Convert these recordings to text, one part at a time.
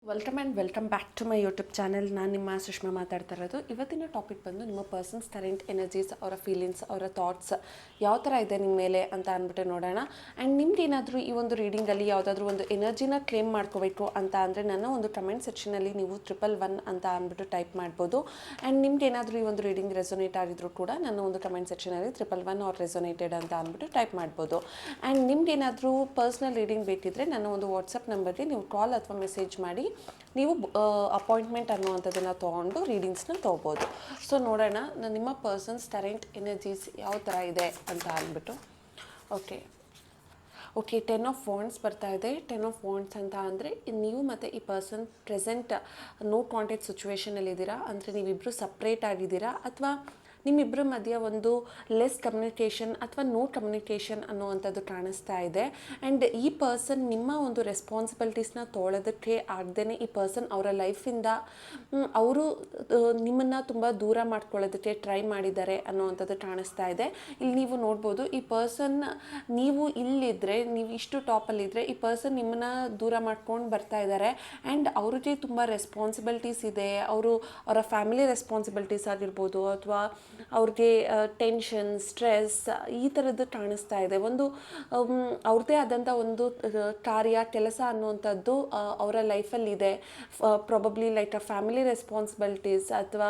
Welcome back to my YouTube channel. ನಾನು ನಿಮ್ಮ ಸುಷ್ಮಾ ಮಾತಾಡ್ತಾ ಇರೋದು. ಇವತ್ತಿನ ಟಾಪಿಕ್ ಬಂದು ನಿಮ್ಮ ಪರ್ಸನ್ಸ್ ಕರೆಂಟ್ ಎನರ್ಜೀಸ್, ಅವರ ಫೀಲಿಂಗ್ಸ್, ಅವರ ಥಾಟ್ಸ್ ಯಾವ ಥರ ಇದೆ ನಿಮ್ಮ ಮೇಲೆ ಅಂತ ಅಂದ್ಬಿಟ್ಟು ನೋಡೋಣ. ಆ್ಯಂಡ್ ನಿಮ್ಗೆ ಏನಾದರೂ ಈ ಒಂದು ರೀಡಿಂಗಲ್ಲಿ ಯಾವುದಾದ್ರೂ ಒಂದು ಎನರ್ಜಿನ ಕ್ಲೇಮ್ ಮಾಡ್ಕೋಬೇಕು ಅಂತ ಅಂದರೆ ನನ್ನ ಒಂದು ಕಮೆಂಟ್ ಸೆಕ್ಷನಲ್ಲಿ ನೀವು 111 ಅಂತ ಅಂದ್ಬಿಟ್ಟು ಟೈಪ್ ಮಾಡ್ಬೋದು. ಆ್ಯಂಡ್ ನಿಮ್ಗೆ ಏನಾದರೂ ಈ ಒಂದು ರೀಡಿಂಗ್ ರೆಸೊನೇಟ್ ಆಗಿದ್ರು ಕೂಡ ನನ್ನ ಒಂದು ಕಮೆಂಟ್ ಸೆಕ್ಷನಲ್ಲಿ 111 ಆರ್ ರೆಸೊನೇಟೆಡ್ ಅಂತ ಅಂದ್ಬಿಟ್ಟು ಟೈಪ್ ಮಾಡ್ಬೋದು. ಆ್ಯಂಡ್ ನಿಮ್ಗೆ ಏನಾದರೂ ಪರ್ಸ್ನಲ್ ರೀಡಿಂಗ್ ಬೇಕಿದ್ದರೆ ನನ್ನ ಒಂದು ವಾಟ್ಸಪ್ ನಂಬರ್ಗೆ ನೀವು ಕಾಲ್ ಅಥವಾ ಮೆಸೇಜ್ ಮಾಡಿ ನೀವು ಅಪಾಯಿಂಟ್ಮೆಂಟ್ ಅನ್ನುವಂಥದ್ದನ್ನು ತೊಗೊಂಡು ರೀಡಿಂಗ್ಸ್ನ ತೊಗೋಬೋದು. ಸೊ ನೋಡೋಣ ನಿಮ್ಮ ಪರ್ಸನ್ಸ್ ಕರೆಂಟ್ ಎನರ್ಜೀಸ್ ಯಾವ ಥರ ಇದೆ ಅಂತ ಅಂದ್ಬಿಟ್ಟು. ಓಕೆ 10 ಆಫ್ ವಾಂಡ್ಸ್ ಬರ್ತಾ ಇದೆ. 10 ಆಫ್ ವಾಂಡ್ಸ್ ಅಂತ ಅಂದರೆ ನೀವು ಮತ್ತು ಈ ಪರ್ಸನ್ ಪ್ರೆಸೆಂಟ್ ನೋ ಕಾಂಟ್ಯಾಕ್ಟ್ ಸಿಚುವೇಷನಲ್ಲಿದ್ದೀರಾ, ಅಂದರೆ ನೀವಿಬ್ಬರು ಸಪ್ರೇಟ್ ಆಗಿದ್ದೀರಾ ಅಥವಾ ನಿಮ್ಮಿಬ್ಬರ ಮಧ್ಯೆ ಒಂದು ಲೆಸ್ ಕಮ್ಯುನಿಕೇಷನ್ ಅಥವಾ ನೋ ಕಮ್ಯುನಿಕೇಷನ್ ಅನ್ನುವಂಥದ್ದು ಕಾಣಿಸ್ತಾ ಇದೆ. ಆ್ಯಂಡ್ ಈ ಪರ್ಸನ್ ನಿಮ್ಮ ಒಂದು ರೆಸ್ಪಾನ್ಸಿಬಿಲಿಟೀಸ್ನ ತೊಗೊಳೋದಕ್ಕೆ ಆಗದೇ ಈ ಪರ್ಸನ್ ಅವರ ಲೈಫಿಂದ ಅವರು ನಿಮ್ಮನ್ನು ತುಂಬ ದೂರ ಮಾಡ್ಕೊಳ್ಳೋದಕ್ಕೆ ಟ್ರೈ ಮಾಡಿದ್ದಾರೆ ಅನ್ನುವಂಥದ್ದು ಕಾಣಿಸ್ತಾ ಇದೆ. ಇಲ್ಲಿ ನೀವು ನೋಡ್ಬೋದು, ಈ ಪರ್ಸನ್ ನೀವು ಇಲ್ಲಿದ್ದರೆ, ನೀವು ಇಷ್ಟು ಟಾಪಲ್ಲಿದ್ದರೆ ಈ ಪರ್ಸನ್ ನಿಮ್ಮನ್ನು ದೂರ ಮಾಡ್ಕೊಂಡು ಬರ್ತಾ ಇದ್ದಾರೆ. ಆ್ಯಂಡ್ ಅವ್ರಿಗೆ ತುಂಬ ರೆಸ್ಪಾನ್ಸಿಬಿಲಿಟೀಸ್ ಇದೆ. ಅವರ ಫ್ಯಾಮಿಲಿ ರೆಸ್ಪಾನ್ಸಿಬಿಲಿಟೀಸ್ ಆಗಿರ್ಬೋದು ಅಥವಾ ಅವ್ರಿಗೆ ಟೆನ್ಷನ್, ಸ್ಟ್ರೆಸ್ ಈ ಥರದ್ದು ಕಾಣಿಸ್ತಾ ಇದೆ. ಒಂದು ಅವ್ರದ್ದೇ ಆದಂಥ ಒಂದು ಕೆಲಸ ಅನ್ನುವಂಥದ್ದು ಅವರ ಲೈಫಲ್ಲಿದೆ. ಪ್ರಾಬಬ್ಲಿ ಲೈಕ್ ಫ್ಯಾಮಿಲಿ ರೆಸ್ಪಾನ್ಸಿಬಿಲಿಟೀಸ್ ಅಥವಾ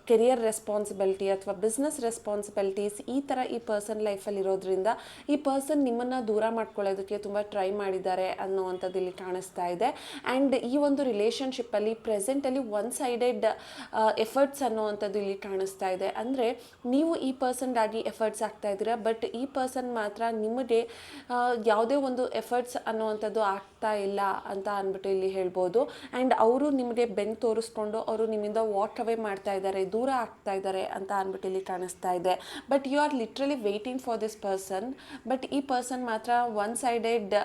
ಕೆರಿಯರ್ ರೆಸ್ಪಾನ್ಸಿಬಿಲಿಟಿ ಅಥವಾ ಬಿಸ್ನೆಸ್ ರೆಸ್ಪಾನ್ಸಿಬಿಲಿಟೀಸ್ ಈ ಥರ ಈ ಪರ್ಸನ್ ಲೈಫಲ್ಲಿರೋದ್ರಿಂದ ಈ ಪರ್ಸನ್ ನಿಮ್ಮನ್ನು ದೂರ ಮಾಡ್ಕೊಳ್ಳೋದಕ್ಕೆ ತುಂಬ ಟ್ರೈ ಮಾಡಿದ್ದಾರೆ ಅನ್ನುವಂಥದ್ದು ಇಲ್ಲಿ ಕಾಣಿಸ್ತಾ ಇದೆ. ಆ್ಯಂಡ್ ಈ ಒಂದು ರಿಲೇಷನ್ಶಿಪ್ಪಲ್ಲಿ ಪ್ರೆಸೆಂಟಲ್ಲಿ ಒನ್ ಸೈಡೆಡ್ ಎಫರ್ಟ್ಸ್ ಅನ್ನುವಂಥದ್ದು ಇಲ್ಲಿ ಕಾಣಿಸ್ತಾ ಇದೆ. ಅಂದರೆ ನೀವು ಈ ಪರ್ಸನ್ಗಾಗಿ ಎಫರ್ಟ್ಸ್ ಆಗ್ತಾ ಇದ್ದೀರಾ, ಬಟ್ ಈ ಪರ್ಸನ್ ಮಾತ್ರ ನಿಮಗೆ ಯಾವುದೇ ಒಂದು ಎಫರ್ಟ್ಸ್ ಅನ್ನುವಂಥದ್ದು ಆಗ್ತಾ ಇಲ್ಲ ಅಂತ ಅಂದ್ಬಿಟ್ಟು ಇಲ್ಲಿ ಹೇಳ್ಬೋದು. ಆ್ಯಂಡ್ ಅವರು ನಿಮಗೆ ಬೆನ್ನು ತೋರಿಸ್ಕೊಂಡು ಅವರು ನಿಮ್ಮಿಂದ ವಾಕ್ ಅವೇ ಮಾಡ್ತಾ ಇದ್ದಾರೆ, ದೂರ ಆಗ್ತಾ ಇದ್ದಾರೆ ಅಂತ ಅಂದ್ಬಿಟ್ಟು ಇಲ್ಲಿ ಕಾಣಿಸ್ತಾ ಇದೆ. But you are literally waiting for this person. But ಈ ಪರ್ಸನ್ ಮಾತ್ರ ಒನ್ ಸೈಡೆಡ್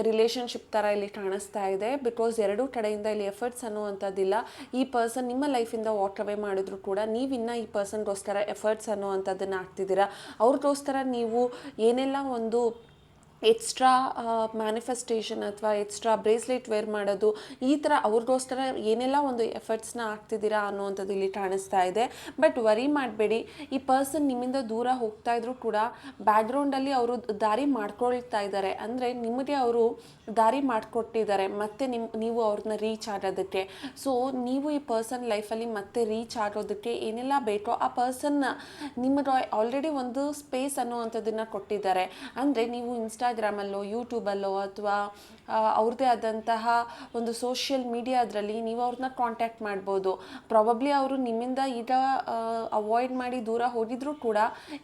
ರಿಲೇಷನ್ಶಿಪ್ ಥರ ಇಲ್ಲಿ ಕಾಣಿಸ್ತಾ ಇದೆ. ಬಿಕಾಸ್ ಎರಡೂ ಕಡೆಯಿಂದ ಇಲ್ಲಿ ಎಫರ್ಟ್ಸ್ ಅನ್ನುವಂಥದ್ದಿಲ್ಲ. ಈ ಪರ್ಸನ್ ನಿಮ್ಮ ಲೈಫಿಂದ ವಾಕ್ ಅವೇ ಮಾಡಿದ್ರು ಕೂಡ ನೀವಿನ್ನ ಈ ಪರ್ಸನ್ಗೋಸ್ಕರ ಎಫರ್ಟ್ಸ್ ಅನ್ನುವಂಥದ್ದನ್ನು ಹಾಕ್ತಿದ್ದೀರಾ. ಅವ್ರಿಗೋಸ್ಕರ ನೀವು ಏನೆಲ್ಲ ಒಂದು ಎಕ್ಸ್ಟ್ರಾ ಮ್ಯಾನಿಫೆಸ್ಟೇಷನ್ ಅಥವಾ ಎಕ್ಸ್ಟ್ರಾ ಬ್ರೇಸ್ಲೆಟ್ ವೇರ್ ಮಾಡೋದು ಈ ಥರ ಅವ್ರಿಗೋಸ್ಕರ ಏನೆಲ್ಲ ಒಂದು ಎಫರ್ಟ್ಸ್ನ ಹಾಕ್ತಿದ್ದೀರಾ ಅನ್ನುವಂಥದ್ದು ಇಲ್ಲಿ ಕಾಣಿಸ್ತಾ ಇದೆ. ಬಟ್ ವರಿ ಮಾಡಬೇಡಿ, ಈ ಪರ್ಸನ್ ನಿಮ್ಮಿಂದ ದೂರ ಹೋಗ್ತಾ ಇದ್ರು ಕೂಡ ಬ್ಯಾಕ್ಗ್ರೌಂಡಲ್ಲಿ ಅವರು ದಾರಿ ಮಾಡ್ಕೊಳ್ತಾ ಇದ್ದಾರೆ. ಅಂದರೆ ನಿಮಗೆ ಅವರು ದಾರಿ ಮಾಡಿಕೊಟ್ಟಿದ್ದಾರೆ ಮತ್ತೆ ನೀವು ಅವ್ರನ್ನ ರೀಚ್ ಆಗೋದಕ್ಕೆ. ಸೊ ನೀವು ಈ ಪರ್ಸನ್ ಲೈಫಲ್ಲಿ ಮತ್ತೆ ರೀಚ್ ಆಗೋದಕ್ಕೆ ಏನೆಲ್ಲ ಬೇಕೋ ಆ ಪರ್ಸನ್ನ ನಿಮಗೆ ಆಲ್ರೆಡಿ ಒಂದು ಸ್ಪೇಸ್ ಅನ್ನುವಂಥದ್ದನ್ನು ಕೊಟ್ಟಿದ್ದಾರೆ. ಅಂದರೆ ನೀವು ಇನ್ಸ್ಟಾಗ್ರಾಮಲ್ಲೋ ಯೂಟ್ಯೂಬಲ್ಲೋ ಅಥವಾ ಅವ್ರದ್ದೇ ಆದಂತಹ ಒಂದು ಸೋಷಿಯಲ್ ಮೀಡಿಯಾದ್ರಲ್ಲಿ ನೀವು ಅವ್ರನ್ನ ಕಾಂಟ್ಯಾಕ್ಟ್ ಮಾಡ್ಬೋದು. ಪ್ರಾಬಬ್ಲಿ ಅವರು ನಿಮ್ಮಿಂದ ಈಗ ಅವಾಯ್ಡ್ ಮಾಡಿ ದೂರ ಹೋಗಿದ್ರು ಕೂಡ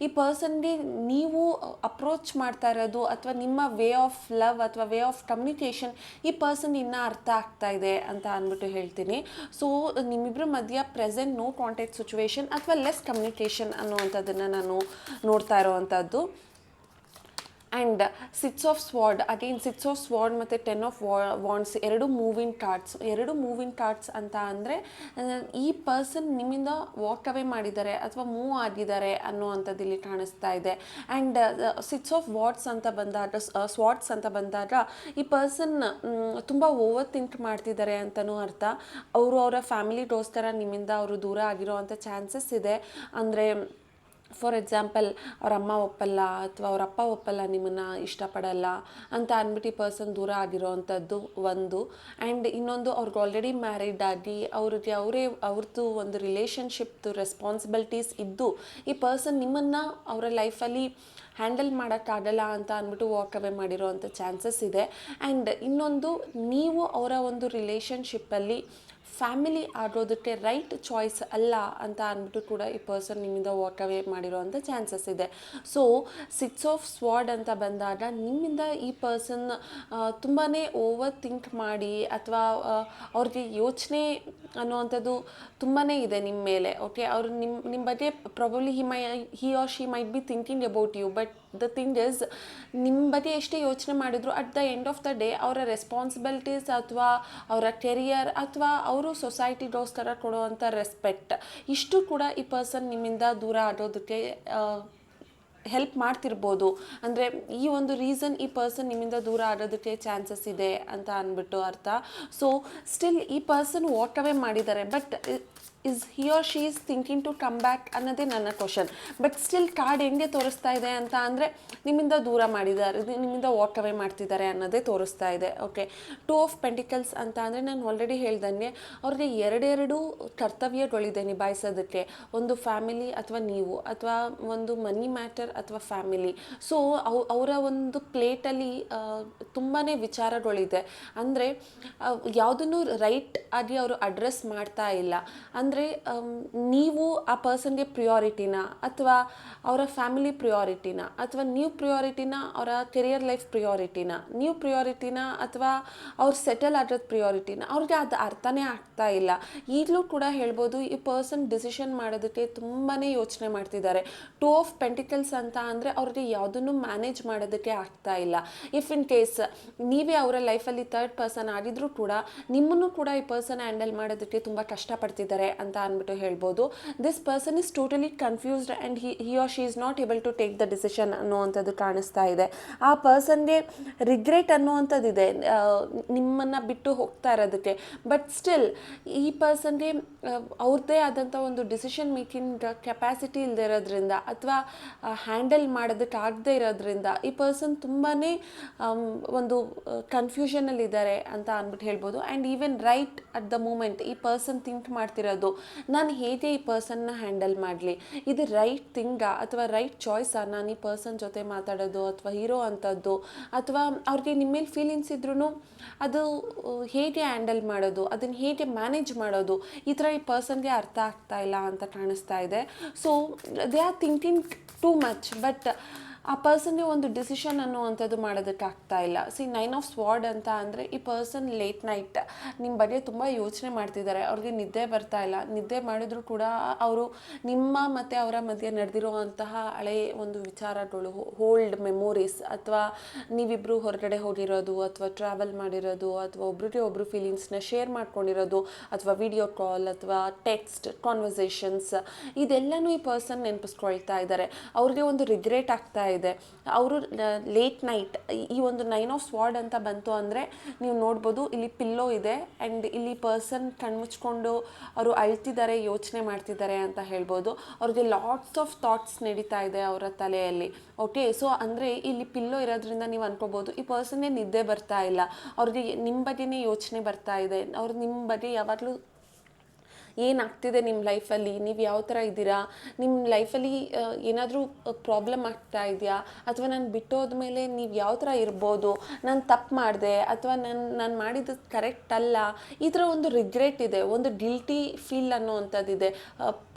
ಈ ಪರ್ಸನ್ಗೆ ನೀವು ಅಪ್ರೋಚ್ ಮಾಡ್ತಾ ಇರೋದು ಅಥವಾ ನಿಮ್ಮ ವೇ ಆಫ್ ಲವ್ ಅಥವಾ ವೇ ಆಫ್ ಕಮ್ಯುನಿಕೇಷನ್ ಈ ಪರ್ಸನ್ ಇನ್ನೂ ಅರ್ಥ ಆಗ್ತಾ ಇದೆ ಅಂತ ಅಂದ್ಬಿಟ್ಟು ಹೇಳ್ತೀನಿ. ಸೊ ನಿಮ್ಮಿಬ್ಬರ ಮಧ್ಯ ಪ್ರೆಸೆಂಟ್ ನೋ ಕಾಂಟ್ಯಾಕ್ಟ್ ಸಿಚುವೇಶನ್ ಅಥವಾ ಲೆಸ್ ಕಮ್ಯುನಿಕೇಷನ್ ಅನ್ನುವಂಥದ್ದನ್ನು ನಾನು ನೋಡ್ತಾ ಇರೋವಂಥದ್ದು. And 6 of swords, again 6 of swords ಮತ್ತು 10 ಆಫ್ ವಾಂಡ್ಸ್ ಎರಡು ಮೂವಿಂಗ್ ಕಾರ್ಡ್ಸ್ ಅಂತ ಅಂದರೆ ಈ ಪರ್ಸನ್ ನಿಮ್ಮಿಂದ ವಾಕ್ ಅವೇ ಮಾಡಿದ್ದಾರೆ ಅಥವಾ ಮೂವ್ ಆಗಿದ್ದಾರೆ ಅನ್ನುವಂಥದ್ದು ಇಲ್ಲಿ ಕಾಣಿಸ್ತಾ ಇದೆ. ಆ್ಯಂಡ್ 6 ಆಫ್ ಸ್ವಾರ್ಡ್ಸ್ ಅಂತ ಬಂದಾಗ ಈ ಪರ್ಸನ್ ತುಂಬ ಓವರ್ ಥಿಂಕ್ ಮಾಡ್ತಿದ್ದಾರೆ ಅಂತಲೂ ಅರ್ಥ. ಅವರ ಫ್ಯಾಮಿಲಿಗೋಸ್ಕರ ನಿಮ್ಮಿಂದ ಅವರು ದೂರ ಆಗಿರೋ ಅಂಥ ಚಾನ್ಸಸ್ ಇದೆ. ಅಂದರೆ ಫಾರ್ ಎಕ್ಸಾಂಪಲ್ ಅವ್ರ ಅಮ್ಮ ಒಪ್ಪಲ್ಲ ಅಥವಾ ಅವ್ರ ಅಪ್ಪ ಒಪ್ಪಲ್ಲ, ನಿಮ್ಮನ್ನು ಇಷ್ಟಪಡಲ್ಲ ಅಂತ ಅಂದ್ಬಿಟ್ಟು ಈ ಪರ್ಸನ್ ದೂರ ಆಗಿರೋ ಅಂಥದ್ದು ಒಂದು. ಆ್ಯಂಡ್ ಇನ್ನೊಂದು ಅವ್ರಿಗೆ ಆಲ್ರೆಡಿ ಮ್ಯಾರಿಡ್ ಆಗಿ ಅವ್ರದ್ದು ಒಂದು ರಿಲೇಷನ್ಶಿಪ್ದು ರೆಸ್ಪಾನ್ಸಿಬಿಲಿಟೀಸ್ ಇದ್ದು ಈ ಪರ್ಸನ್ ನಿಮ್ಮನ್ನು ಅವರ ಲೈಫಲ್ಲಿ ಹ್ಯಾಂಡಲ್ ಮಾಡೋಕ್ಕಾಗಲ್ಲ ಅಂತ ಅಂದ್ಬಿಟ್ಟು ವಾಕ್ ಅವೇ ಮಾಡಿರೋ ಅಂಥ ಚಾನ್ಸಸ್ ಇದೆ. ಆ್ಯಂಡ್ ಇನ್ನೊಂದು, ನೀವು ಅವರ ಒಂದು ರಿಲೇಷನ್ಶಿಪ್ಪಲ್ಲಿ ಫ್ಯಾಮಿಲಿ ಆಗೋದಕ್ಕೆ ರೈಟ್ ಚಾಯ್ಸ್ ಅಲ್ಲ ಅಂತ ಅಂದ್ಬಿಟ್ಟು ಕೂಡ ಈ ಪರ್ಸನ್ ನಿಮ್ಮಿಂದ ವಾಕ್ ಅವೇ ಮಾಡಿರೋ ಅಂಥ ಚಾನ್ಸಸ್ ಇದೆ. ಸೊ 6 ಆಫ್ ಸ್ವಾರ್ಡ್ ಅಂತ ಬಂದಾಗ ನಿಮ್ಮಿಂದ ಈ ಪರ್ಸನ್ ತುಂಬಾ ಓವರ್ ಥಿಂಕ್ ಮಾಡಿ ಅಥವಾ ಅವ್ರಿಗೆ ಯೋಚನೆ ಅನ್ನುವಂಥದ್ದು ತುಂಬಾ ಇದೆ ನಿಮ್ಮ ಮೇಲೆ. ಓಕೆ, ಅವರು ನಿಮ್ಮ ಬಗ್ಗೆ probably he or she might be thinking about you. But the thing is, ನಿಮ್ಮ ಬಗ್ಗೆ ಎಷ್ಟೇ ಯೋಚನೆ ಮಾಡಿದ್ರು at the end of the day ಅವರ ರೆಸ್ಪಾನ್ಸಿಬಿಲಿಟೀಸ್ ಅಥವಾ ಅವರ ಕೆರಿಯರ್ ಅಥವಾ ಅವರು ಸೊಸೈಟಿಗೋಸ್ಕರ ಕೊಡುವಂಥ ರೆಸ್ಪೆಕ್ಟ್ ಇಷ್ಟು ಕೂಡ ಈ ಪರ್ಸನ್ ನಿಮ್ಮಿಂದ ದೂರ ಆಗೋದಕ್ಕೆ ಹೆಲ್ಪ್ ಮಾಡ್ತಿರ್ಬೋದು. ಅಂದರೆ ಈ ಒಂದು ರೀಸನ್ ಈ ಪರ್ಸನ್ ನಿಮ್ಮಿಂದ ದೂರ ಆಗೋದಕ್ಕೆ ಚಾನ್ಸಸ್ ಇದೆ ಅಂತ ಅಂದ್ಬಿಟ್ಟು ಅರ್ಥ. ಸೊ ಸ್ಟಿಲ್ ಈ ಪರ್ಸನ್ ವಾಕ್ ಅವೇ ಮಾಡಿದ್ದಾರೆ, but is he or she is thinking to come back ಅನ್ನೋದೇ ನನ್ನ ಕ್ವಶನ್. ಬಟ್ ಸ್ಟಿಲ್ ಕಾರ್ಡ್ ಹೆಂಗೆ ತೋರಿಸ್ತಾ ಇದೆ ಅಂತ ಅಂದರೆ ನಿಮ್ಮಿಂದ ದೂರ ಮಾಡಿದ್ದಾರೆ, ನಿಮ್ಮಿಂದ ವಾಕ್ ಅವೇ ಮಾಡ್ತಿದ್ದಾರೆ ಅನ್ನೋದೇ ತೋರಿಸ್ತಾ ಇದೆ. ಓಕೆ, 2 ಆಫ್ ಪೆಂಟಿಕಲ್ಸ್ ಅಂತ ಅಂದರೆ ನಾನು ಆಲ್ರೆಡಿ ಹೇಳ್ದಂಗೆ ಅವ್ರಿಗೆ ಎರಡೆರಡು ಕರ್ತವ್ಯಗಳಿದೆ ನಿಭಾಯಿಸೋದಕ್ಕೆ. ಒಂದು ಫ್ಯಾಮಿಲಿ ಅಥವಾ ನೀವು, ಅಥವಾ ಒಂದು ಮನಿ ಮ್ಯಾಟರ್ ಅಥವಾ ಫ್ಯಾಮಿಲಿ. ಸೊ ಅವರ ಒಂದು ಪ್ಲೇಟಲ್ಲಿ ತುಂಬಾ ವಿಚಾರಗಳಿದೆ. ಅಂದರೆ ಯಾವುದನ್ನು ರೈಟ್ ಆಗಿ ಅವರು ಅಡ್ರೆಸ್ ಮಾಡ್ತಾ ಇಲ್ಲ. ಅಂದರೆ ನೀವು ಆ ಪರ್ಸನ್ಗೆ ಪ್ರಿಯಾರಿಟಿನ, ಅಥವಾ ಅವರ ಫ್ಯಾಮಿಲಿ ಪ್ರಿಯಾರಿಟಿನ, ಅಥವಾ ನೀವು ಪ್ರಿಯಾರಿಟಿನ, ಅವರ ಕೆರಿಯರ್ ಲೈಫ್ ಪ್ರಿಯಾರಿಟಿನ, ನೀವು ಪ್ರಿಯಾರಿಟಿನ, ಅಥವಾ ಅವ್ರು ಸೆಟಲ್ ಆಗೋದು ಪ್ರಿಯಾರಿಟಿನ, ಅವ್ರಿಗೆ ಅದು ಅರ್ಥನೇ ಆಗ್ತಾ ಇಲ್ಲ. ಈಗಲೂ ಕೂಡ ಹೇಳ್ಬೋದು ಈ ಪರ್ಸನ್ ಡಿಸಿಷನ್ ಮಾಡೋದಕ್ಕೆ ತುಂಬಾ ಯೋಚನೆ ಮಾಡ್ತಿದ್ದಾರೆ. 2 ಆಫ್ ಪೆಂಟಿಕಲ್ಸ್ ಅಂತ ಅಂದರೆ ಅವ್ರಿಗೆ ಯಾವುದನ್ನು ಮ್ಯಾನೇಜ್ ಮಾಡೋದಕ್ಕೆ ಆಗ್ತಾ ಇಲ್ಲ. ಇಫ್ ಇನ್ ಕೇಸ್ ನೀವೇ ಅವರ ಲೈಫಲ್ಲಿ 3rd ಪರ್ಸನ್ ಆಗಿದ್ರೂ ಕೂಡ ನಿಮ್ಮನ್ನು ಕೂಡ ಈ ಪರ್ಸನ್ ಹ್ಯಾಂಡಲ್ ಮಾಡೋದಕ್ಕೆ ತುಂಬ ಕಷ್ಟಪಡ್ತಿದ್ದಾರೆ ಅಂತ ಅಂದ್ಬಿಟ್ಟು ಹೇಳ್ಬೋದು. This person is totally confused and he or she is not able to take the decision ಅನ್ನುವಂಥದ್ದು ಕಾಣಿಸ್ತಾ ಇದೆ. ಆ ಪರ್ಸನ್ಗೆ ರಿಗ್ರೆಟ್ ಅನ್ನುವಂಥದ್ದಿದೆ ನಿಮ್ಮನ್ನು ಬಿಟ್ಟು ಹೋಗ್ತಾ ಇರೋದಕ್ಕೆ. ಬಟ್ ಸ್ಟಿಲ್ ಈ ಪರ್ಸನ್ಗೆ ಅವ್ರದ್ದೇ ಆದಂಥ ಒಂದು ಡಿಸಿಷನ್ ಮೇಕಿಂಗ್ ಕೆಪಾಸಿಟಿ ಇಲ್ಲದೆ ಇರೋದ್ರಿಂದ, ಅಥವಾ ಹ್ಯಾಂಡಲ್ ಮಾಡೋದಕ್ಕೆ ಆಗದೆ ಇರೋದ್ರಿಂದ ಈ ಪರ್ಸನ್ ತುಂಬಾ ಒಂದು ಕನ್ಫ್ಯೂಷನಲ್ಲಿದ್ದಾರೆ ಅಂತ ಅಂದ್ಬಿಟ್ಟು ಹೇಳ್ಬೋದು. And even right at the moment ಈ ಪರ್ಸನ್ ಥಿಂಕ್ ಮಾಡ್ತಿರೋದು, ನಾನು ಹೇಗೆ ಈ ಪರ್ಸನ್ನ ಹ್ಯಾಂಡಲ್ ಮಾಡಲಿ, ಇದು ರೈಟ್ ಥಿಂಗಾ ಅಥವಾ ರೈಟ್ ಚಾಯ್ಸಾ ನಾನು ಈ ಪರ್ಸನ್ ಜೊತೆ ಮಾತಾಡೋದು, ಅಥವಾ ಹೀರೋ ಅಂಥದ್ದು, ಅಥವಾ ಅವ್ರಿಗೆ ನಿಮ್ಮ ಮೇಲೆ ಫೀಲಿಂಗ್ಸ್ ಇದ್ರೂ ಅದು ಹೇಗೆ ಹ್ಯಾಂಡಲ್ ಮಾಡೋದು, ಅದನ್ನು ಹೇಗೆ ಮ್ಯಾನೇಜ್ ಮಾಡೋದು, ಈ ಥರ ಈ ಪರ್ಸನ್ಗೆ ಅರ್ಥ ಆಗ್ತಾ ಇಲ್ಲ ಅಂತ ಕಾಣಿಸ್ತಾ ಇದೆ. So they are thinking too much, but ಆ ಪರ್ಸನ್ಗೆ ಒಂದು ಡಿಸಿಷನ್ ಅನ್ನುವಂಥದ್ದು ಮಾಡೋದಕ್ಕೆ ಆಗ್ತಾ ಇಲ್ಲ. 9 ಆಫ್ ಸ್ವಾರ್ಡ್ ಅಂತ ಅಂದರೆ ಈ ಪರ್ಸನ್ ಲೇಟ್ ನೈಟ್ ನಿಮ್ಮ ಬಗ್ಗೆ ತುಂಬ ಯೋಚನೆ ಮಾಡ್ತಿದ್ದಾರೆ. ಅವ್ರಿಗೆ ನಿದ್ದೆ ಬರ್ತಾ ಇಲ್ಲ. ನಿದ್ದೆ ಮಾಡಿದ್ರು ಕೂಡ ಅವರು ನಿಮ್ಮ ಮತ್ತು ಅವರ ಮಧ್ಯೆ ನಡೆದಿರುವಂತಹ ಹಳೆಯ ಒಂದು ವಿಚಾರಗಳು, ಓಲ್ಡ್ ಮೆಮೊರೀಸ್, ಅಥವಾ ನೀವಿಬ್ಬರು ಹೊರಗಡೆ ಹೋಗಿರೋದು, ಅಥವಾ ಟ್ರಾವೆಲ್ ಮಾಡಿರೋದು, ಅಥವಾ ಒಬ್ರಿಗೆ ಒಬ್ಬರು ಫೀಲಿಂಗ್ಸ್ನ ಶೇರ್ ಮಾಡ್ಕೊಂಡಿರೋದು, ಅಥವಾ ವಿಡಿಯೋ ಕಾಲ್, ಅಥವಾ ಟೆಕ್ಸ್ಟ್ ಕಾನ್ವರ್ಸೇಷನ್ಸ್, ಇದೆಲ್ಲನೂ ಈ ಪರ್ಸನ್ ನೆನಪಿಸ್ಕೊಳ್ತಾ ಇದ್ದಾರೆ. ಅವ್ರಿಗೆ ಒಂದು ರಿಗ್ರೆಟ್ ಆಗ್ತಾ ಇದೆ. ಅವರು ಲೇಟ್ ನೈಟ್ ಈ ಒಂದು 9 ಆಫ್ ಸ್ವಾರ್ಡ್ ಅಂತ ಬಂತು ಅಂದರೆ ನೀವು ನೋಡ್ಬೋದು ಇಲ್ಲಿ ಪಿಲ್ಲೋ ಇದೆ, ಆ್ಯಂಡ್ ಇಲ್ಲಿ ಪರ್ಸನ್ ಕಣ್ಮುಚ್ಕೊಂಡು ಅವರು ಅಳ್ತಿದ್ದಾರೆ, ಯೋಚನೆ ಮಾಡ್ತಿದ್ದಾರೆ ಅಂತ ಹೇಳ್ಬೋದು. ಅವ್ರಿಗೆ ಲಾಟ್ಸ್ ಆಫ್ ಥಾಟ್ಸ್ ನಡೀತಾ ಇದೆ ಅವರ ತಲೆಯಲ್ಲಿ. ಓಕೆ, ಸೊ ಅಂದರೆ ಇಲ್ಲಿ ಪಿಲ್ಲೋ ಇರೋದ್ರಿಂದ ನೀವು ಅನ್ಕೋಬೋದು ಈ ಪರ್ಸನ್ಗೆ ನಿದ್ದೆ ಬರ್ತಾ ಇಲ್ಲ, ಅವ್ರಿಗೆ ನಿಮ್ಮ ಬಗ್ಗೆನೇ ಯೋಚನೆ ಬರ್ತಾ ಇದೆ. ಅವ್ರು ನಿಮ್ಮ ಬಗ್ಗೆ ಯಾವಾಗಲೂ ಏನಾಗ್ತಿದೆ ನಿಮ್ಮ ಲೈಫಲ್ಲಿ, ನೀವು ಯಾವ ಥರ ಇದ್ದೀರಾ, ನಿಮ್ಮ ಲೈಫಲ್ಲಿ ಏನಾದರೂ ಪ್ರಾಬ್ಲಮ್ ಆಗ್ತಾ ಇದೆಯಾ, ಅಥವಾ ನಾನು ಬಿಟ್ಟೋದ್ಮೇಲೆ ನೀವು ಯಾವ ಥರ ಇರ್ಬೋದು, ನಾನು ತಪ್ಪು ಮಾಡಿದೆ, ಅಥವಾ ನಾನು ಮಾಡಿದ್ದು ಕರೆಕ್ಟ್ ಅಲ್ಲ, ಈ ಥರ ಒಂದು ರಿಗ್ರೆಟ್ ಇದೆ, ಒಂದು ಗಿಲ್ಟಿ ಫೀಲ್ ಅನ್ನೋವಂಥದ್ದಿದೆ.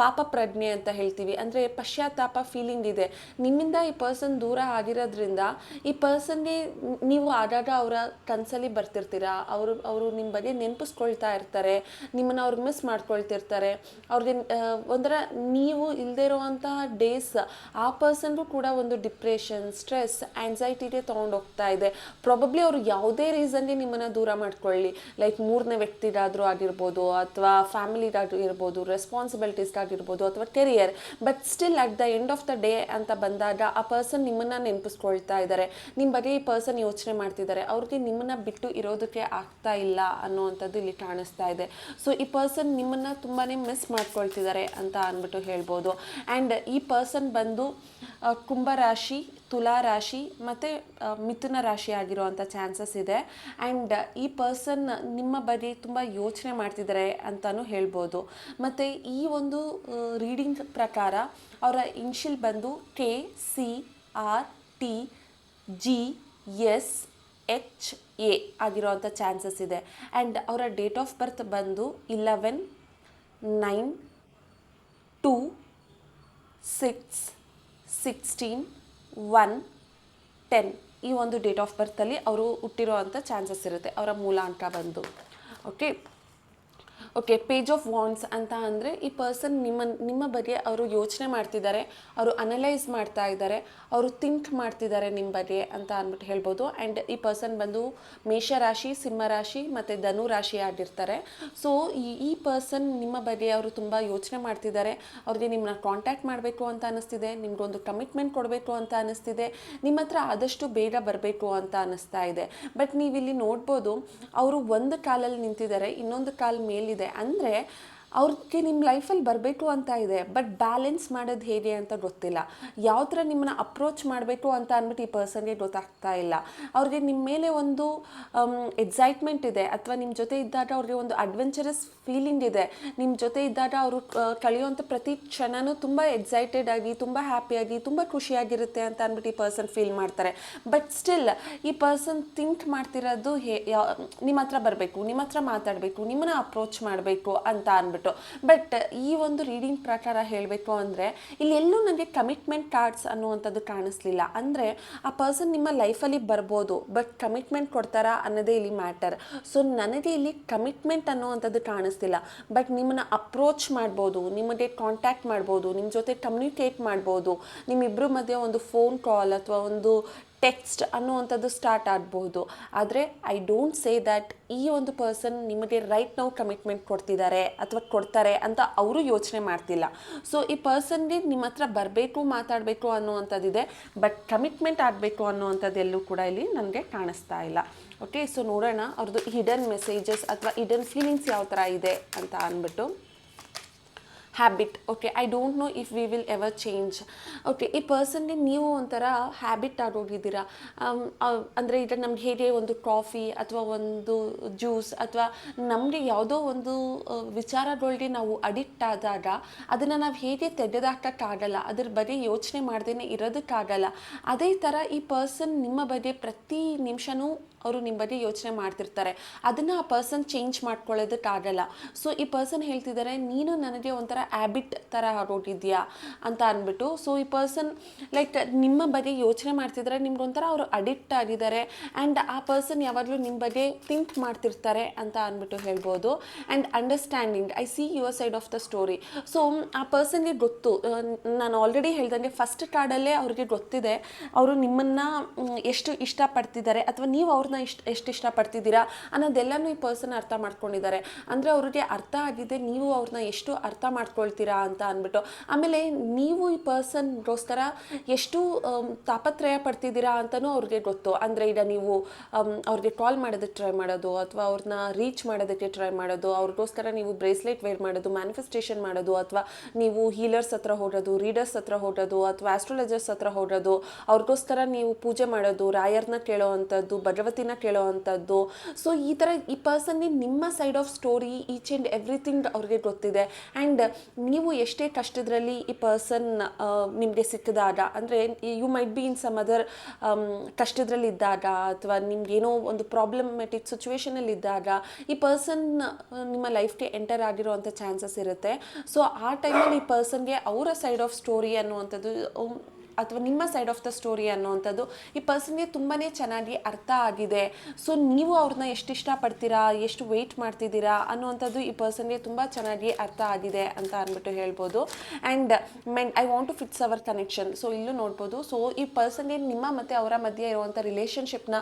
ಪಾಪ ಪ್ರಜ್ಞೆ ಅಂತ ಹೇಳ್ತೀವಿ, ಅಂದರೆ ಪಶ್ಚಾತ್ತಾಪ ಫೀಲಿಂಗ್ ಇದೆ. ನಿಮ್ಮಿಂದ ಈ ಪರ್ಸನ್ ದೂರ ಆಗಿರೋದ್ರಿಂದ ಈ ಪರ್ಸನ್ಗೆ ನೀವು ಆಗಾಗ ಅವರ ಕನಸಲ್ಲಿ ಬರ್ತಿರ್ತೀರಾ. ಅವರು ನಿಮ್ಮ ಬಗ್ಗೆ ನೆನಪಿಸ್ಕೊಳ್ತಾ ಇರ್ತಾರೆ, ನಿಮ್ಮನ್ನು ಅವ್ರು ಮಿಸ್ ಮಾಡ್ಕೊಳ್ತಿರ್ತಾರೆ. ಅವ್ರಿಗೆ ಒಂಥರ ನೀವು ಇಲ್ಲದೆ ಇರುವಂತಹ ಡೇಸ್ ಆ ಪರ್ಸನ್ಗೂ ಕೂಡ ಒಂದು ಡಿಪ್ರೆಷನ್, ಸ್ಟ್ರೆಸ್, ಆ್ಯಂಗ್ಸೈಟಿಗೆ ತೊಗೊಂಡೋಗ್ತಾ ಇದೆ. ಪ್ರಾಬಬ್ಲಿ ಅವರು ಯಾವುದೇ ರೀಸನ್ಗೆ ನಿಮ್ಮನ್ನು ದೂರ ಮಾಡ್ಕೊಳ್ಳಿ, ಲೈಕ್ 3ನೇ ವ್ಯಕ್ತಿಗಾದರೂ ಆಗಿರ್ಬೋದು, ಅಥವಾ ಫ್ಯಾಮಿಲಿಗಾದ್ರೂ ಇರ್ಬೋದು, ರೆಸ್ಪಾನ್ಸಿಬಿಲಿಟೀಸ್ಗಾಗಿರ್ಬೋದು, ಅಥವಾ career. But still at the end of the day ಅಂತ ಬಂದಾಗ ಆ ಪರ್ಸನ್ ನಿಮ್ಮನ್ನು ನೆನಪಿಸ್ಕೊಳ್ತಾ ಇದ್ದಾರೆ, ನಿಮ್ಮ ಬಗ್ಗೆ ಈ ಪರ್ಸನ್ ಯೋಚನೆ ಮಾಡ್ತಿದ್ದಾರೆ. ಅವ್ರಿಗೆ ನಿಮ್ಮನ್ನು ಬಿಟ್ಟು ಇರೋದಕ್ಕೆ ಆಗ್ತಾ ಇಲ್ಲ ಅನ್ನುವಂಥದ್ದು ಇಲ್ಲಿ ಕಾಣಿಸ್ತಾ ಇದೆ. ಸೊ ಈ ಪರ್ಸನ್ ನಿಮ್ಮನ್ನು ತುಂಬಾ ಮಿಸ್ ಮಾಡ್ಕೊಳ್ತಿದ್ದಾರೆ ಅಂತ ಅಂದ್ಬಿಟ್ಟು ಹೇಳ್ಬೋದು. ಆ್ಯಂಡ್ ಈ ಪರ್ಸನ್ ಬಂದು ಕುಂಭರಾಶಿ, ತುಲಾ ರಾಶಿ ಮತ್ತು ಮಿಥುನ ರಾಶಿ ಆಗಿರೋವಂಥ ಚಾನ್ಸಸ್ ಇದೆ. ಆ್ಯಂಡ್ ಈ ಪರ್ಸನ್ ನಿಮ್ಮ ಬಗ್ಗೆ ತುಂಬ ಯೋಚನೆ ಮಾಡ್ತಿದ್ದಾರೆ ಅಂತಲೂ ಹೇಳ್ಬೋದು. ಮತ್ತು ಈ ಒಂದು ರೀಡಿಂಗ್ ಪ್ರಕಾರ ಅವರ ಇನ್ಷಿಯಲ್ ಬಂದು KCRTGSHA ಆಗಿರೋವಂಥ ಚಾನ್ಸಸ್ ಇದೆ. ಆ್ಯಂಡ್ ಅವರ ಡೇಟ್ ಆಫ್ ಬರ್ತ್ ಬಂದು 11/9/2/6/16/1/10 ಈ ಒಂದು ಡೇಟ್ ಆಫ್ ಬರ್ತಲ್ಲಿ ಅವರು ಹುಟ್ಟಿರೋ ಅಂಥ ಚಾನ್ಸಸ್ ಇರುತ್ತೆ, ಅವರ ಮೂಲ ಅಂಕ ಬಂದು. Okay, okay, page of wands ಅಂತ ಅಂದರೆ ಈ ಪರ್ಸನ್ ನಿಮ್ಮ ಬಗ್ಗೆ ಅವರು ಯೋಚನೆ ಮಾಡ್ತಿದ್ದಾರೆ, ಅವರು ಅನಲೈಸ್ ಮಾಡ್ತಾ ಇದ್ದಾರೆ, ಅವರು ಥಿಂಕ್ ಮಾಡ್ತಿದ್ದಾರೆ ನಿಮ್ಮ ಬಗ್ಗೆ ಅಂತ ಅಂದ್ಬಿಟ್ಟು ಹೇಳ್ಬೋದು. ಆ್ಯಂಡ್ ಈ ಪರ್ಸನ್ ಬಂದು ಮೇಷರಾಶಿ, ಸಿಂಹರಾಶಿ ಮತ್ತು ಧನು ರಾಶಿ ಆಗಿರ್ತಾರೆ. ಸೊ ಈ ಪರ್ಸನ್ ನಿಮ್ಮ ಬಗ್ಗೆ ಅವರು ತುಂಬ ಯೋಚನೆ ಮಾಡ್ತಿದ್ದಾರೆ, ಅವ್ರಿಗೆ ನಿಮ್ಮನ್ನ ಕಾಂಟ್ಯಾಕ್ಟ್ ಮಾಡಬೇಕು ಅಂತ ಅನ್ನಿಸ್ತಿದೆ, ನಿಮಗೊಂದು ಕಮಿಟ್ಮೆಂಟ್ ಕೊಡಬೇಕು ಅಂತ ಅನ್ನಿಸ್ತಿದೆ, ನಿಮ್ಮ ಹತ್ರ ಆದಷ್ಟು ಬೇಗ ಬರಬೇಕು ಅಂತ ಅನ್ನಿಸ್ತಾ ಇದೆ. ಬಟ್ ನೀವಿಲ್ಲಿ ನೋಡ್ಬೋದು ಅವರು ಒಂದು ಕಾಲಲ್ಲಿ ನಿಂತಿದ್ದಾರೆ, ಇನ್ನೊಂದು ಕಾಲ್ ಮೇಲಿದೆ. ಅಂದರೆ ಅವ್ರಿಗೆ ನಿಮ್ಮ ಲೈಫಲ್ಲಿ ಬರಬೇಕು ಅಂತ ಇದೆ, ಬಟ್ ಬ್ಯಾಲೆನ್ಸ್ ಮಾಡೋದು ಹೇಗೆ ಅಂತ ಗೊತ್ತಿಲ್ಲ. ಯಾವ ಥರ ನಿಮ್ಮನ್ನ ಅಪ್ರೋಚ್ ಮಾಡಬೇಕು ಅಂತ ಅಂದ್ಬಿಟ್ಟು ಈ ಪರ್ಸನ್ಗೆ ಗೊತ್ತಾಗ್ತಾ ಇಲ್ಲ. ಅವ್ರಿಗೆ ನಿಮ್ಮ ಮೇಲೆ ಒಂದು ಎಕ್ಸೈಟ್ಮೆಂಟ್ ಇದೆ, ಅಥವಾ ನಿಮ್ಮ ಜೊತೆ ಇದ್ದಾಗ ಅವ್ರಿಗೆ ಒಂದು ಅಡ್ವೆಂಚರಸ್ ಫೀಲಿಂಗ್ ಇದೆ. ನಿಮ್ಮ ಜೊತೆ ಇದ್ದಾಗ ಅವರು ಕಳೆಯುವಂಥ ಪ್ರತಿ ಕ್ಷಣವೂ ತುಂಬ ಎಕ್ಸೈಟೆಡ್ ಆಗಿ, ತುಂಬ ಹ್ಯಾಪಿಯಾಗಿ, ತುಂಬ ಖುಷಿಯಾಗಿರುತ್ತೆ ಅಂತ ಅಂದ್ಬಿಟ್ಟು ಈ ಪರ್ಸನ್ ಫೀಲ್ ಮಾಡ್ತಾರೆ. ಬಟ್ ಸ್ಟಿಲ್ ಈ ಪರ್ಸನ್ ಥಿಂಕ್ ಮಾಡ್ತಿರೋದು ನಿಮ್ಮ ಹತ್ರ ಬರಬೇಕು, ನಿಮ್ಮ ಹತ್ರ ಮಾತಾಡಬೇಕು, ನಿಮ್ಮನ್ನ ಅಪ್ರೋಚ್ ಮಾಡಬೇಕು ಅಂತ ಅಂದ್ಬಿಟ್ಟು. ಬಟ್ ಈ ಒಂದು ರೀಡಿಂಗ್ ಪ್ರಕಾರ ಹೇಳಬೇಕು ಅಂದರೆ ಇಲ್ಲಿ ಎಲ್ಲೂ ನನಗೆ ಕಮಿಟ್ಮೆಂಟ್ ಕಾರ್ಡ್ಸ್ ಅನ್ನುವಂಥದ್ದು ಕಾಣಿಸ್ಲಿಲ್ಲ. ಅಂದರೆ ಆ ಪರ್ಸನ್ ನಿಮ್ಮ ಲೈಫಲ್ಲಿ ಬರ್ಬೋದು, ಬಟ್ ಕಮಿಟ್ಮೆಂಟ್ ಕೊಡ್ತಾರಾ ಅನ್ನೋದೇ ಇಲ್ಲಿ ಮ್ಯಾಟರ್. ಸೊ ನನಗೆ ಇಲ್ಲಿ ಕಮಿಟ್ಮೆಂಟ್ ಅನ್ನುವಂಥದ್ದು ಕಾಣಿಸ್ತಿಲ್ಲ, ಬಟ್ ನಿಮ್ಮನ್ನ ಅಪ್ರೋಚ್ ಮಾಡ್ಬೋದು, ನಿಮಗೆ ಕಾಂಟ್ಯಾಕ್ಟ್ ಮಾಡ್ಬೋದು, ನಿಮ್ಮ ಜೊತೆ ಕಮ್ಯುನಿಕೇಟ್ ಮಾಡ್ಬೋದು, ನಿಮ್ಮಿಬ್ಬರ ಮಧ್ಯೆ ಒಂದು ಫೋನ್ ಕಾಲ್ ಅಥವಾ ಒಂದು ಟೆಕ್ಸ್ಟ್ ಅನ್ನುವಂಥದ್ದು ಸ್ಟಾರ್ಟ್ ಆಗ್ಬೋದು. ಆದರೆ ಐ ಡೋಂಟ್ ಸೇ ದ್ಯಾಟ್ ಈ ಒಂದು ಪರ್ಸನ್ ನಿಮಗೆ ರೈಟ್ ನಾವು ಕಮಿಟ್ಮೆಂಟ್ ಕೊಡ್ತಿದ್ದಾರೆ ಅಥವಾ ಕೊಡ್ತಾರೆ ಅಂತ ಅವರು ಯೋಚನೆ ಮಾಡ್ತಿಲ್ಲ. ಸೊ ಈ ಪರ್ಸನ್ಗೆ ನಿಮ್ಮ ಹತ್ರ ಬರಬೇಕು, ಮಾತಾಡಬೇಕು ಅನ್ನುವಂಥದ್ದಿದೆ, ಬಟ್ ಕಮಿಟ್ಮೆಂಟ್ ಆಗಬೇಕು ಅನ್ನುವಂಥದ್ದು ಎಲ್ಲೂ ಕೂಡ ಇಲ್ಲಿ ನನಗೆ ಕಾಣಿಸ್ತಾ ಇಲ್ಲ. ಓಕೆ, ಸೊ ನೋಡೋಣ ಅವ್ರದ್ದು ಹಿಡನ್ ಮೆಸೇಜಸ್ ಅಥವಾ ಹಿಡನ್ ಫೀಲಿಂಗ್ಸ್ ಯಾವ ಥರ ಇದೆ ಅಂತ ಅಂದ್ಬಿಟ್ಟು. Habit. Okay, I don't know if we will ever change. Okay, ಈ ಪರ್ಸನ್ಗೆ ನೀವು ಒಂಥರ ಹ್ಯಾಬಿಟ್ ಆಗೋಗಿದ್ದೀರಾ. ಅಂದರೆ ಈಗ ನಮ್ಗೆ ಹೇಗೆ ಒಂದು ಕಾಫಿ ಅಥವಾ ಒಂದು ಜ್ಯೂಸ್ ಅಥವಾ ನಮಗೆ ಯಾವುದೋ ಒಂದು ವಿಚಾರಗಳಿಗೆ ನಾವು ಅಡಿಕ್ಟ್ ಆದಾಗ ಅದನ್ನು ನಾವು ಹೇಗೆ ತೆಗೆದಾಕೋಕ್ಕಾಗಲ್ಲ, ಅದ್ರ ಬಗ್ಗೆ ಯೋಚನೆ ಮಾಡ್ದೇ ಇರೋದಕ್ಕಾಗಲ್ಲ. ಅದೇ ಥರ ಈ ಪರ್ಸನ್ ನಿಮ್ಮ ಬಗ್ಗೆ ಪ್ರತಿ ನಿಮಿಷವೂ ಅವರು ನಿಮ್ಮ ಬಗ್ಗೆ ಯೋಚನೆ ಮಾಡ್ತಿರ್ತಾರೆ. ಅದನ್ನು ಆ ಪರ್ಸನ್ ಚೇಂಜ್ ಮಾಡ್ಕೊಳ್ಳೋದಕ್ಕಾಗಲ್ಲ. ಸೊ ಈ ಪರ್ಸನ್ ಹೇಳ್ತಿದ್ದಾರೆ, ನೀನು ನನಗೆ ಒಂಥರ ಹ್ಯಾಬಿಟ್ ಥರ ಆಗೋಗಿದ್ಯಾ ಅಂತ ಅಂದ್ಬಿಟ್ಟು. ಸೊ ಈ ಪರ್ಸನ್ ಲೈಕ್ ನಿಮ್ಮ ಬಗ್ಗೆ ಯೋಚನೆ ಮಾಡ್ತಿದ್ದಾರೆ, ನಿಮ್ಗೊಂಥರ ಅವರು ಅಡಿಕ್ಟ್ ಆಗಿದ್ದಾರೆ. ಆ್ಯಂಡ್ ಆ ಪರ್ಸನ್ ಯಾವಾಗಲೂ ನಿಮ್ಮ ಬಗ್ಗೆ ಥಿಂಕ್ ಮಾಡ್ತಿರ್ತಾರೆ ಅಂತ ಅಂದ್ಬಿಟ್ಟು ಹೇಳ್ಬೋದು. And understanding, I see your side of the story. So ಆ ಪರ್ಸನ್ಗೆ ಗೊತ್ತು, ನಾನು ಆಲ್ರೆಡಿ ಹೇಳ್ದಂಗೆ ಫಸ್ಟ್ ಕಾರ್ಡಲ್ಲೇ ಅವ್ರಿಗೆ ಗೊತ್ತಿದೆ ಅವರು ನಿಮ್ಮನ್ನು ಎಷ್ಟು ಇಷ್ಟಪಡ್ತಿದ್ದಾರೆ ಅಥವಾ ನೀವು ಅವ್ರನ್ನ ಎಷ್ಟು ಇಷ್ಟಪಡ್ತಿದ್ದೀರಾ ಅನ್ನೋದೆಲ್ಲನೂ ಈ ಪರ್ಸನ್ ಅರ್ಥ ಮಾಡ್ಕೊಂಡಿದ್ದಾರೆ. ಅಂದರೆ ಅವ್ರಿಗೆ ಅರ್ಥ ಆಗಿದೆ ನೀವು ಅವ್ರನ್ನ ಎಷ್ಟು ಅರ್ಥ ಮಾಡ್ಕೊಳ್ತೀರಾ ಅಂತ ಅಂದ್ಬಿಟ್ಟು. ಆಮೇಲೆ ನೀವು ಈ ಪರ್ಸನ್ಗೋಸ್ಕರ ಎಷ್ಟು ತಾಪತ್ರಯ ಪಡ್ತಿದ್ದೀರಾ ಅಂತಲೂ ಅವ್ರಿಗೆ ಗೊತ್ತು. ಅಂದರೆ ಈಗ ನೀವು ಅವ್ರಿಗೆ ಕಾಲ್ ಮಾಡೋದಕ್ಕೆ ಟ್ರೈ ಮಾಡೋದು ಅಥವಾ ಅವ್ರನ್ನ ರೀಚ್ ಮಾಡೋದಕ್ಕೆ ಟ್ರೈ ಮಾಡೋದು, ಅವ್ರಿಗೋಸ್ಕರ ನೀವು ಬ್ರೇಸ್ಲೆಟ್ ವೇರ್ ಮಾಡೋದು, ಮ್ಯಾನಿಫೆಸ್ಟೇಷನ್ ಮಾಡೋದು, ಅಥವಾ ನೀವು ಹೀಲರ್ಸ್ ಹತ್ರ ಹೋಗೋದು, ರೀಡರ್ಸ್ ಹತ್ರ ಹೋಗೋದು, ಅಥವಾ ಆಸ್ಟ್ರಾಲಜರ್ಸ್ ಹತ್ರ ಹೋಗೋದು, ಅವ್ರಿಗೋಸ್ಕರ ನೀವು ಪೂಜೆ ಮಾಡೋದು, ರಾಯರ್ನ ಕೇಳೋ ಅಂಥದ್ದು, ಭಗವತಿನ ಕೇಳೋ ಅಂಥದ್ದು. ಸೊ ಈ ಥರ ಈ ಪರ್ಸನ್ಗೆ ನಿಮ್ಮ side of story each and everything ಅವ್ರಿಗೆ ಗೊತ್ತಿದೆ. ಆ್ಯಂಡ್ ನೀವು ಎಷ್ಟೇ ಕಷ್ಟದಲ್ಲಿ ಈ ಪರ್ಸನ್ ನಿಮಗೆ ಸಿಕ್ಕಿದಾಗ, ಅಂದರೆ you might be in some other ಕಷ್ಟದಲ್ಲಿದ್ದಾಗ ಅಥವಾ ನಿಮ್ಗೇನೋ ಒಂದು ಪ್ರಾಬ್ಲಮೆಟಿಕ್ ಸಿಚುವೇಷನಲ್ಲಿದ್ದಾಗ ಈ ಪರ್ಸನ್ ನಿಮ್ಮ ಲೈಫ್ಗೆ ಎಂಟರ್ ಆಗಿರೋವಂಥ ಚಾನ್ಸಸ್ ಇರುತ್ತೆ. ಸೊ ಆ ಟೈಮಲ್ಲಿ ಈ ಪರ್ಸನ್ಗೆ ಅವರ ಸೈಡ್ ಆಫ್ ಸ್ಟೋರಿ ಅನ್ನುವಂಥದ್ದು ಅಥವಾ ನಿಮ್ಮ ಸೈಡ್ ಆಫ್ ದ ಸ್ಟೋರಿ ಅನ್ನೋವಂಥದ್ದು ಈ ಪರ್ಸನ್ಗೆ ತುಂಬಾ ಚೆನ್ನಾಗಿ ಅರ್ಥ ಆಗಿದೆ. ಸೊ ನೀವು ಅವ್ರನ್ನ ಎಷ್ಟು ಇಷ್ಟಪಡ್ತೀರಾ, ಎಷ್ಟು ವೆಯ್ಟ್ ಮಾಡ್ತಿದ್ದೀರಾ ಅನ್ನೋವಂಥದ್ದು ಈ ಪರ್ಸನ್ಗೆ ತುಂಬ ಚೆನ್ನಾಗಿ ಅರ್ಥ ಆಗಿದೆ ಅಂತ ಅಂದ್ಬಿಟ್ಟು ಹೇಳ್ಬೋದು. And I want to fix our connection. So ಇಲ್ಲೂ ನೋಡ್ಬೋದು. ಸೊ ಈ ಪರ್ಸನ್ಗೆ ನಿಮ್ಮ ಮತ್ತು ಅವರ ಮಧ್ಯೆ ಇರುವಂಥ ರಿಲೇಷನ್ಶಿಪ್ನ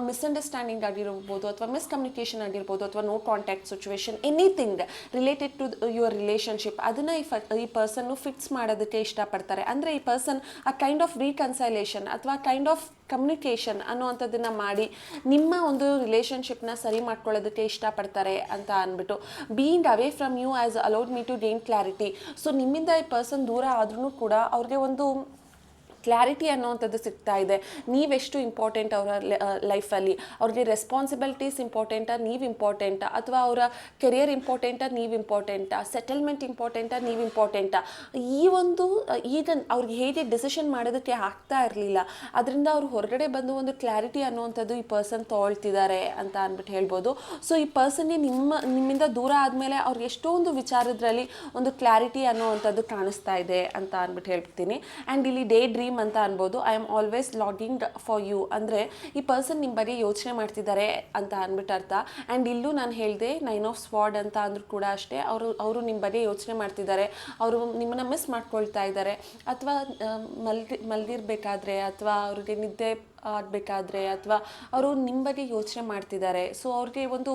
ಮಿಸ್ಅಂಡರ್ಸ್ಟ್ಯಾಂಡಿಂಗ್ ಆಗಿರ್ಬೋದು ಅಥವಾ ಮಿಸ್ಕಮ್ಯುನಿಕೇಷನ್ ಆಗಿರ್ಬೋದು ಅಥವಾ no contact situation, anything related to your relationship, ಅದನ್ನು ಈ ಪರ್ಸನ್ನು ಫಿಕ್ಸ್ ಮಾಡೋದಕ್ಕೆ ಇಷ್ಟಪಡ್ತಾರೆ. ಅಂದರೆ ಈ ಪರ್ಸನ್ ಆ ಕೈಂಡ್ ಆಫ್ ರೀಕನ್ಸೈಲೇಷನ್ ಅಥವಾ ಕೈಂಡ್ ಆಫ್ ಕಮ್ಯುನಿಕೇಷನ್ ಅನ್ನುವಂಥದ್ದನ್ನು ಮಾಡಿ ನಿಮ್ಮ ಒಂದು ರಿಲೇಷನ್ಶಿಪ್ನ ಸರಿ ಮಾಡ್ಕೊಳ್ಳೋದಕ್ಕೆ ಇಷ್ಟಪಡ್ತಾರೆ ಅಂತ ಅಂದ್ಬಿಟ್ಟು. Being away from you as allowed me to gain clarity. So ನಿಮ್ಮಿಂದ ಈ ಪರ್ಸನ್ ದೂರ ಆದ್ರೂ ಕೂಡ ಅವ್ರಿಗೆ ಒಂದು ಕ್ಲಾರಿಟಿ ಅನ್ನೋವಂಥದ್ದು ಸಿಗ್ತಾ ಇದೆ. ನೀವೆಷ್ಟು ಇಂಪಾರ್ಟೆಂಟ್ ಅವರ ಲೈಫಲ್ಲಿ, ಅವ್ರಿಗೆ ರೆಸ್ಪಾನ್ಸಿಬಿಲಿಟೀಸ್ ಇಂಪಾರ್ಟೆಂಟಾ, ನೀವು ಇಂಪಾರ್ಟೆಂಟಾ, ಅಥವಾ ಅವರ ಕೆರಿಯರ್ ಇಂಪಾರ್ಟೆಂಟಾ, ನೀವು ಇಂಪಾರ್ಟೆಂಟಾ, ಸೆಟಲ್ಮೆಂಟ್ ಇಂಪಾರ್ಟೆಂಟಾ, ನೀವು ಇಂಪಾರ್ಟೆಂಟಾ, ಈ ಒಂದು ಈಗ ಅವ್ರಿಗೆ ಹೇಗೆ ಡಿಸಿಷನ್ ಮಾಡೋದಕ್ಕೆ ಆಗ್ತಾ ಇರಲಿಲ್ಲ. ಅದರಿಂದ ಅವ್ರು ಹೊರಗಡೆ ಬಂದು ಒಂದು ಕ್ಲಾರಿಟಿ ಅನ್ನುವಂಥದ್ದು ಈ ಪರ್ಸನ್ ತೊಗೊಳ್ತಿದ್ದಾರೆ ಅಂತ ಅಂದ್ಬಿಟ್ಟು ಹೇಳ್ಬೋದು. ಸೊ ಈ ಪರ್ಸನ್ಗೆ ನಿಮ್ಮಿಂದ ದೂರ ಆದಮೇಲೆ ಅವ್ರಿಗೆ ಎಷ್ಟೊಂದು ವಿಚಾರದಲ್ಲಿ ಒಂದು ಕ್ಲಾರಿಟಿ ಅನ್ನೋವಂಥದ್ದು ಕಾಣಿಸ್ತಾ ಇದೆ ಅಂತ ಅಂದ್ಬಿಟ್ಟು ಹೇಳ್ತೀನಿ. ಆ್ಯಂಡ್ ಇಲ್ಲಿ ಡೇ ಡ್ರೀಮ್ ಡ್ರೀಮ್ ಅಂತ ಅನ್ಬೋದು. I am always longing for you ಅಂದರೆ ಈ ಪರ್ಸನ್ ನಿಮ್ಮ ಬಗ್ಗೆ ಯೋಚನೆ ಮಾಡ್ತಿದ್ದಾರೆ ಅಂತ ಅಂದ್ಬಿಟ್ಟು ಅರ್ಥ. ಆ್ಯಂಡ್ ಇಲ್ಲೂ ನಾನು ಹೇಳಿದೆ 9 ಆಫ್ ಸ್ವಾರ್ಡ್ ಅಂತ ಅಂದರೂ ಕೂಡ ಅಷ್ಟೇ, ಅವರು ನಿಮ್ಮ ಬಗ್ಗೆ ಯೋಚನೆ ಮಾಡ್ತಿದ್ದಾರೆ, ಅವರು ನಿಮ್ಮನ್ನು ಮಿಸ್ ಮಾಡ್ಕೊಳ್ತಾ ಇದ್ದಾರೆ, ಅಥವಾ ಮಲಗಿರ್ಬೇಕಾದ್ರೆ ಅಥವಾ ಅವ್ರಿಗೆ ನಿದ್ದೆ ಆಗಬೇಕಾದ್ರೆ ಅಥವಾ ಅವರು ನಿಮ್ಮ ಬಗ್ಗೆ ಯೋಚನೆ ಮಾಡ್ತಿದ್ದಾರೆ. ಸೊ ಅವ್ರಿಗೆ ಒಂದು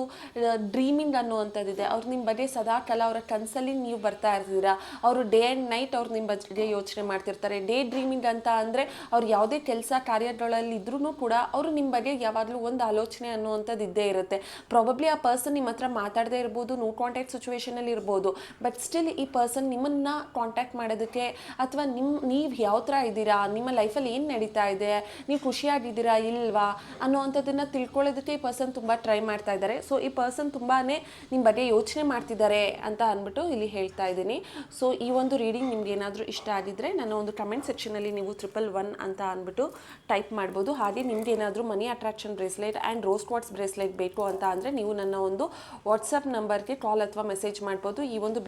ಡ್ರೀಮಿಂಗ್ ಅನ್ನುವಂಥದ್ದಿದೆ. ಅವ್ರು ನಿಮ್ಮ ಬಗ್ಗೆ ಸದಾಕಾಲ ಅವರ ಕನಸಲ್ಲಿ ನೀವು ಬರ್ತಾ ಇರ್ತೀರಾ. ಅವರು ಡೇ ಆ್ಯಂಡ್ ನೈಟ್ ಅವ್ರು ನಿಮ್ಮ ಬಗ್ಗೆ ಯೋಚನೆ ಮಾಡ್ತಿರ್ತಾರೆ. ಡೇ ಡ್ರೀಮಿಂಗ್ ಅಂತ ಅಂದರೆ ಅವ್ರು ಯಾವುದೇ ಕೆಲಸ ಕಾರ್ಯಗಳಲ್ಲಿ ಇದ್ರೂ ಕೂಡ ಅವರು ನಿಮ್ಮ ಬಗ್ಗೆ ಯಾವಾಗಲೂ ಒಂದು ಆಲೋಚನೆ ಅನ್ನುವಂಥದ್ದು ಇದ್ದೇ ಇರುತ್ತೆ. ಪ್ರಾಬಬ್ಲಿ ಆ ಪರ್ಸನ್ ನಿಮ್ಮ ಹತ್ರ ಮಾತಾಡದೇ ಇರ್ಬೋದು, ನೋ ಕಾಂಟ್ಯಾಕ್ಟ್ ಸಿಚುವೇಷನಲ್ಲಿ ಇರ್ಬೋದು, ಬಟ್ ಸ್ಟಿಲ್ ಈ ಪರ್ಸನ್ ನಿಮ್ಮನ್ನು ಕಾಂಟ್ಯಾಕ್ಟ್ ಮಾಡೋದಕ್ಕೆ ಅಥವಾ ನೀವು ಯಾವ ಥರ ಇದ್ದೀರಾ, ನಿಮ್ಮ ಲೈಫಲ್ಲಿ ಏನು ನಡೀತಾ ಇದೆ, ನೀವು ಖುಷಿಯಾಗಿದ್ದೀರಾ ಇಲ್ವಾ ಅನ್ನೋವಂಥದ್ದನ್ನು ತಿಳ್ಕೊಳ್ಳೋದಕ್ಕೆ ಈ ಪರ್ಸನ್ ತುಂಬ ಟ್ರೈ ಮಾಡ್ತಾ ಇದ್ದಾರೆ. ಸೊ ಈ ಪರ್ಸನ್ ತುಂಬಾ ನಿಮ್ಮ ಬಗ್ಗೆ ಯೋಚನೆ ಮಾಡ್ತಿದ್ದಾರೆ ಅಂತ ಅಂದ್ಬಿಟ್ಟು ಇಲ್ಲಿ ಹೇಳ್ತಾ ಇದ್ದೀನಿ. ಸೊ ಈ ಒಂದು ರೀಡಿಂಗ್ ನಿಮ್ಗೆ ಏನಾದರೂ ಇಷ್ಟ ಆಗಿದ್ದರೆ ನನ್ನ ಒಂದು ಕಮೆಂಟ್ ಸೆಕ್ಷನಲ್ಲಿ ನೀವು 111 ಅಂತ ಅಂದ್ಬಿಟ್ಟು ಟೈಪ್ ಮಾಡ್ಬೋದು. ಹಾಗೆ ನಿಮ್ಗೆ ಏನಾದರೂ ಮನಿ attraction bracelet and rose quartz bracelet ಬೇಕು ಅಂತ ಅಂದರೆ ನೀವು ನನ್ನ ಒಂದು ವಾಟ್ಸಪ್ ನಂಬರ್ಗೆ ಕಾಲ್ ಅಥವಾ ಮೆಸೇಜ್ ಮಾಡ್ಬೋದು. ಈ ಒಂದು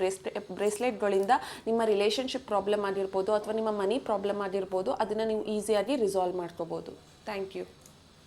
ಬ್ರೇಸ್ಲೆಟ್ಗಳಿಂದ ನಿಮ್ಮ ರಿಲೇಷನ್ಶಿಪ್ ಪ್ರಾಬ್ಲಮ್ ಆಗಿರ್ಬೋದು ಅಥವಾ ನಿಮ್ಮ ಮನಿ ಪ್ರಾಬ್ಲಮ್ ಆಗಿರ್ಬೋದು, ಅದನ್ನು ನೀವು ಈಸಿಯಾಗಿ ರಿಸಾಲ್ವ್ ಮಾಡ್ಕೋಬೋದು. Thank you.